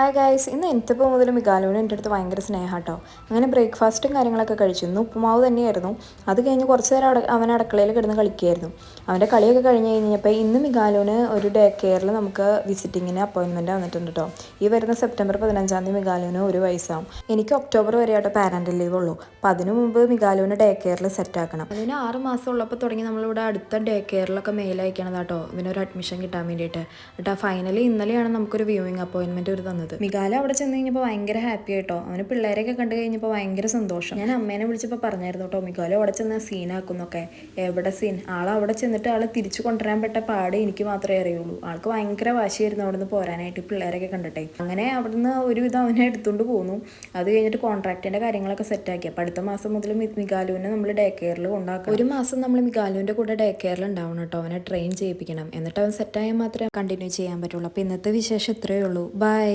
Hi guys, ഇന്ന് എനിക്കിപ്പോൾ മുതൽ മികാലുവിന് എൻ്റെ അടുത്ത് ഭയങ്കര സ്നേഹം കേട്ടോ. അങ്ങനെ ബ്രേക്ക്ഫാസ്റ്റും കാര്യങ്ങളൊക്കെ കഴിച്ചു. ഇന്ന് ഉപ്പുമാവ് തന്നെയായിരുന്നു. അത് കഴിഞ്ഞ് കുറച്ച് നേരം അവൻ അടുക്കളയിൽ കിടന്ന് കളിക്കുകയായിരുന്നു. അവൻ്റെ കളിയൊക്കെ കഴിഞ്ഞ് കഴിഞ്ഞപ്പോൾ ഇന്ന് മികാലുവിന് ഒരു ഡേ കെയറിൽ നമുക്ക് വിസിറ്റിങ്ങിന് അപ്പോയിൻമെൻറ്റ് വന്നിട്ടുണ്ട് കേട്ടോ. ഈ വരുന്ന സെപ്റ്റംബർ 15 മികാലുവിന് 1 വയസ്സാവും. എനിക്ക് ഒക്ടോബർ വരെ ആയിട്ട് പാരൻ്റ് ലീവ് ഉള്ളൂ. അപ്പോൾ അതിനു മുമ്പ് മികാലുവിന് ഡേ കെയറിൽ സെറ്റാക്കണം. അതിന് 6 മാസം ഉള്ളപ്പോൾ തുടങ്ങി നമ്മളിവിടെ അടുത്ത ഡേ കെയറിലൊക്കെ മെയിൽ അയക്കണം കേട്ടോ, ഇവനൊരു അഡ്മിഷൻ കിട്ടാൻ വേണ്ടിയിട്ട്. കേട്ടോ ഫൈനലി ഇന്നലെയാണ് നമുക്കൊരു വ്യൂയിങ് അപ്പോയിൻമെൻറ്റ് ഒരു തന്നത്. മികാല അവിടെ ചെന്ന് കഴിഞ്ഞപ്പോൾ ഭയങ്കര ഹാപ്പി ആയിട്ടോ. അവന് പിള്ളേരെയൊക്കെ കണ്ടു കഴിഞ്ഞപ്പോൾ ഭയങ്കര സന്തോഷം. ഞാൻ അമ്മേനെ വിളിച്ചപ്പോൾ പറഞ്ഞായിരുന്നു കേട്ടോ, മികാല അവിടെ ചെന്ന് സീനാക്കുന്നൊക്കെ. എവിടെ സീൻ? ആളവിടെ ചെന്നിട്ട് ആളെ തിരിച്ചു കൊണ്ടുവരാൻ പറ്റ പാട് എനിക്ക് മാത്രമേ അറിയുള്ളൂ. ആൾക്ക് ഭയങ്കര വാശിയായിരുന്നു അവിടെ നിന്ന് പോരാനായിട്ട്, പിള്ളേരൊക്കെ കണ്ടിട്ടേ. അങ്ങനെ അവിടുന്ന് ഒരുവിധം അവനെ എടുത്തുകൊണ്ട് പോന്നു. അത് കഴിഞ്ഞിട്ട് കോൺട്രാക്റ്റിൻ്റെ കാര്യങ്ങളൊക്കെ സെറ്റാക്കി. അപ്പോൾ അടുത്ത മാസം മുതൽ മികാലുവിനെ നമ്മൾ ഡേ കെയറിൽ കൊണ്ടാക്കാം. 1 മാസം നമ്മൾ മികാലുവിൻ്റെ കൂടെ ഡേ കെയറിൽ ഉണ്ടാവണം കേട്ടോ. അവനെ ട്രെയിൻ ചെയ്യിപ്പിക്കണം. എന്നിട്ട് അവൻ സെറ്റായാൽ മാത്രമേ കണ്ടിന്യൂ ചെയ്യാൻ പറ്റുള്ളൂ. അപ്പോൾ ഇന്നത്തെ വിശേഷം ഇത്രയേ ഉള്ളൂ. ബൈ.